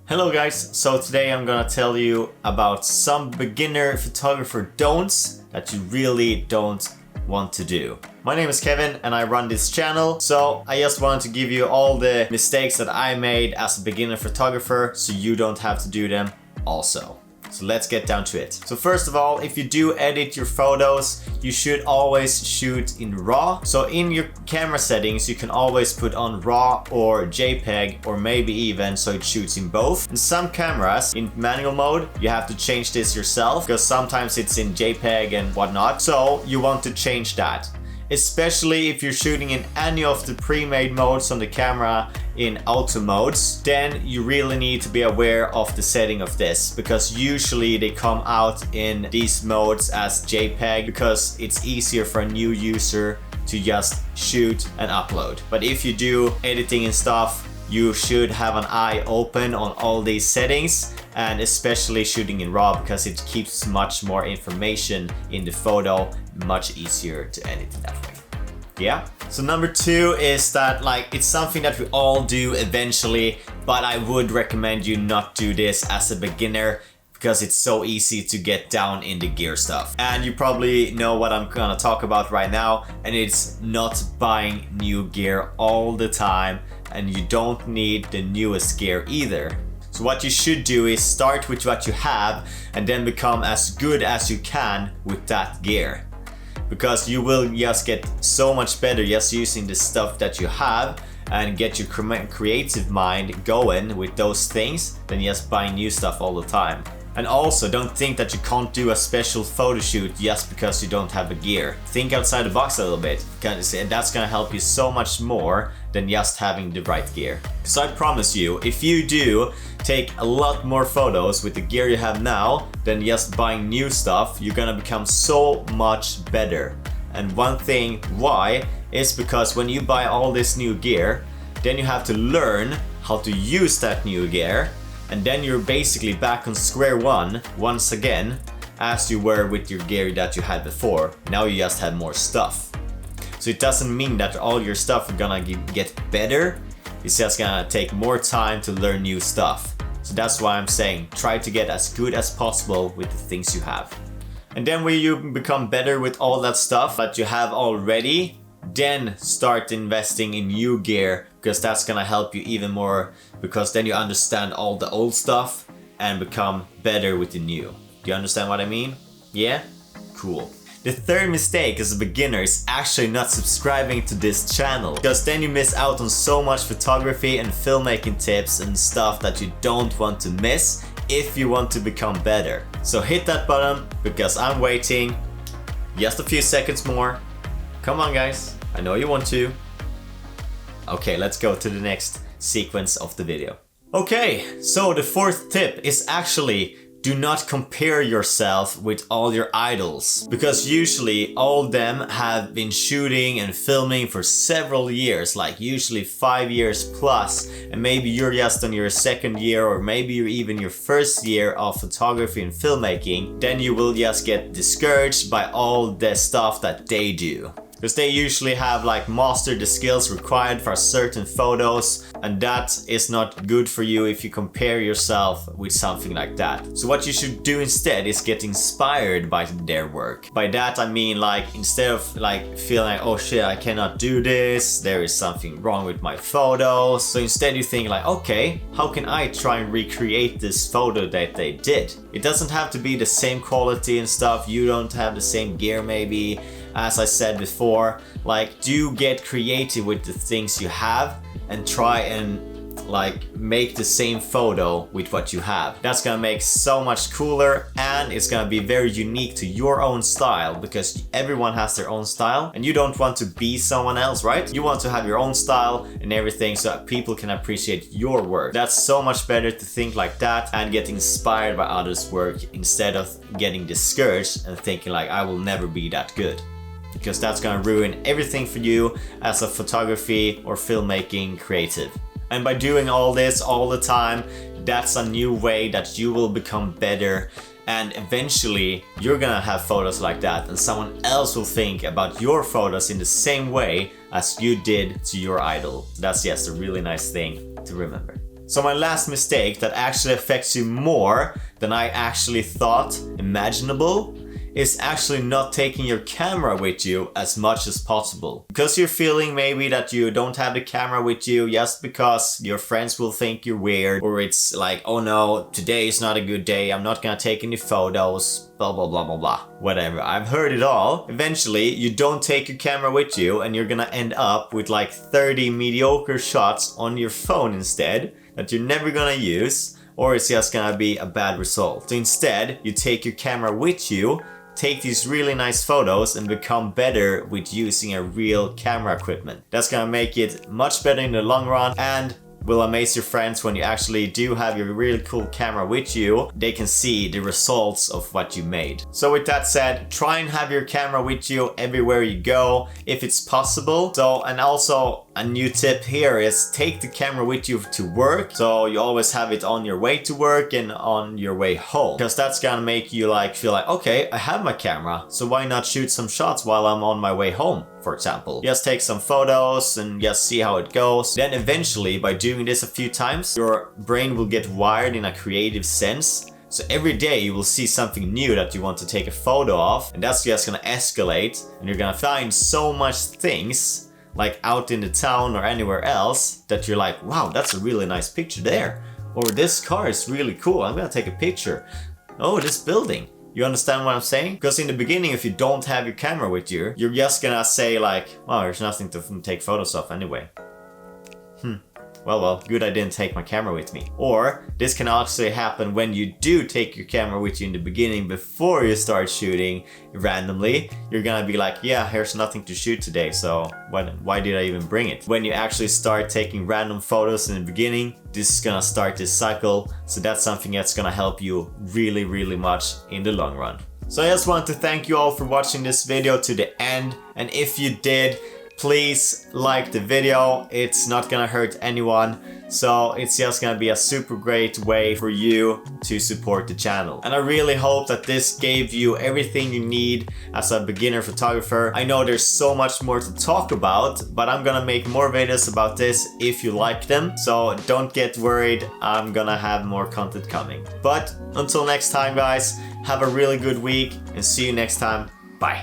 Hello guys, so today I'm gonna tell you about some beginner photographer don'ts that you really don't want to do. My name is Kevin and I run this channel, so I just wanted to give you all the mistakes that I made as a beginner photographer so you don't have to do them also. So let's get down to it. So first of all, if you do edit your photos, you should always shoot in RAW. So in your camera settings, you can always put on RAW or JPEG, or maybe even so it shoots in both. In some cameras, in manual mode, you have to change this yourself because sometimes it's in JPEG and whatnot. So you want to change that. Especially if you're shooting in any of the pre-made modes on the camera in auto modes, then you really need to be aware of the setting of this, because usually they come out in these modes as JPEG because it's easier for a new user to just shoot and upload. But if you do editing and stuff, you should have an eye open on all these settings, and especially shooting in RAW because it keeps much more information in the photo, much easier to edit it that way. Yeah. So number two is that it's something that we all do eventually, but I would recommend you not do this as a beginner because it's so easy to get down in the gear stuff. And you probably know what I'm gonna talk about right now, and it's not buying new gear all the time, and you don't need the newest gear either. So what you should do is start with what you have and then become as good as you can with that gear. Because you will just get so much better just using the stuff that you have and get your creative mind going with those things than just buying new stuff all the time. And also, don't think that you can't do a special photo shoot just because you don't have the gear. Think outside the box a little bit, and that's gonna help you so much more than just having the right gear. So I promise you, if you do take a lot more photos with the gear you have now than just buying new stuff, you're gonna become so much better. And one thing why is because when you buy all this new gear, then you have to learn how to use that new gear. And then you're basically back on square one once again, as you were with your gear that you had before. Now you just have more stuff. So it doesn't mean that all your stuff are gonna get better. It's just gonna take more time to learn new stuff. So that's why I'm saying try to get as good as possible with the things you have. And then when you become better with all that stuff that you have already, then start investing in new gear, because that's gonna help you even more, because then you understand all the old stuff and become better with the new. Do you understand what I mean? Yeah? Cool. The third mistake as a beginner is actually not subscribing to this channel, because then you miss out on so much photography and filmmaking tips and stuff that you don't want to miss if you want to become better. So hit that button, because I'm waiting just a few seconds more. Come on guys, I know you want to. Okay, let's go to the next sequence of the video. Okay, so the fourth tip is actually do not compare yourself with all your idols, because usually all of them have been shooting and filming for several years, like usually 5 years plus, and maybe you're just on your second year, or maybe you're even your first year of photography and filmmaking. Then you will just get discouraged by all the stuff that they do. Because they usually have mastered the skills required for certain photos, and that is not good for you if you compare yourself with something like that. So what you should do instead is get inspired by their work. By that I mean instead of feeling oh shit, I cannot do this, there is something wrong with my photos. So instead you think okay, how can I try and recreate this photo that they did? It doesn't have to be the same quality and stuff, you don't have the same gear maybe. As I said before, do get creative with the things you have and try and make the same photo with what you have. That's gonna make so much cooler, and it's gonna be very unique to your own style, because everyone has their own style and you don't want to be someone else, right? You want to have your own style and everything so that people can appreciate your work. That's so much better to think like that and get inspired by others' work instead of getting discouraged and thinking I will never be that good. Because that's gonna ruin everything for you as a photography or filmmaking creative. And by doing all this all the time, that's a new way that you will become better, and eventually you're gonna have photos like that and someone else will think about your photos in the same way as you did to your idol. That's just a really nice thing to remember. So my last mistake that actually affects you more than I actually thought imaginable is actually not taking your camera with you as much as possible. Because you're feeling maybe that you don't have the camera with you just because your friends will think you're weird, or it's like, oh no, today is not a good day, I'm not gonna take any photos, blah blah blah blah blah. Whatever, I've heard it all. Eventually, you don't take your camera with you and you're gonna end up with like 30 mediocre shots on your phone instead that you're never gonna use, or it's just gonna be a bad result. So instead, you take your camera with you, take these really nice photos and become better with using a real camera equipment. That's gonna make it much better in the long run and will amaze your friends when you actually do have your really cool camera with you. They can see the results of what you made. So with that said, try and have your camera with you everywhere you go if it's possible. So, and also a new tip here is take the camera with you to work. So you always have it on your way to work and on your way home. Because that's gonna make you like feel like, okay, I have my camera, so why not shoot some shots while I'm on my way home, for example. Just take some photos and just see how it goes. Then eventually, by doing this a few times, your brain will get wired in a creative sense. So every day you will see something new that you want to take a photo of, and that's just gonna escalate, and you're gonna find so much things like out in the town or anywhere else that you're like, wow, that's a really nice picture there. Or this car is really cool, I'm gonna take a picture. Oh, this building. You understand what I'm saying? Because in the beginning, if you don't have your camera with you, you're just gonna say like, well, there's nothing to take photos of anyway. Well, good I didn't take my camera with me. Or this can actually happen when you do take your camera with you in the beginning before you start shooting randomly. You're gonna be like, yeah, here's nothing to shoot today, so why did I even bring it? When you actually start taking random photos in the beginning, this is gonna start this cycle. So that's something that's gonna help you really, really much in the long run. So I just want to thank you all for watching this video to the end. And if you did, please like the video. It's not gonna hurt anyone, so it's just gonna be a super great way for you to support the channel. And I really hope that this gave you everything you need as a beginner photographer. I know there's so much more to talk about, but I'm gonna make more videos about this if you like them, so don't get worried, I'm gonna have more content coming. But until next time guys, have a really good week and see you next time. Bye.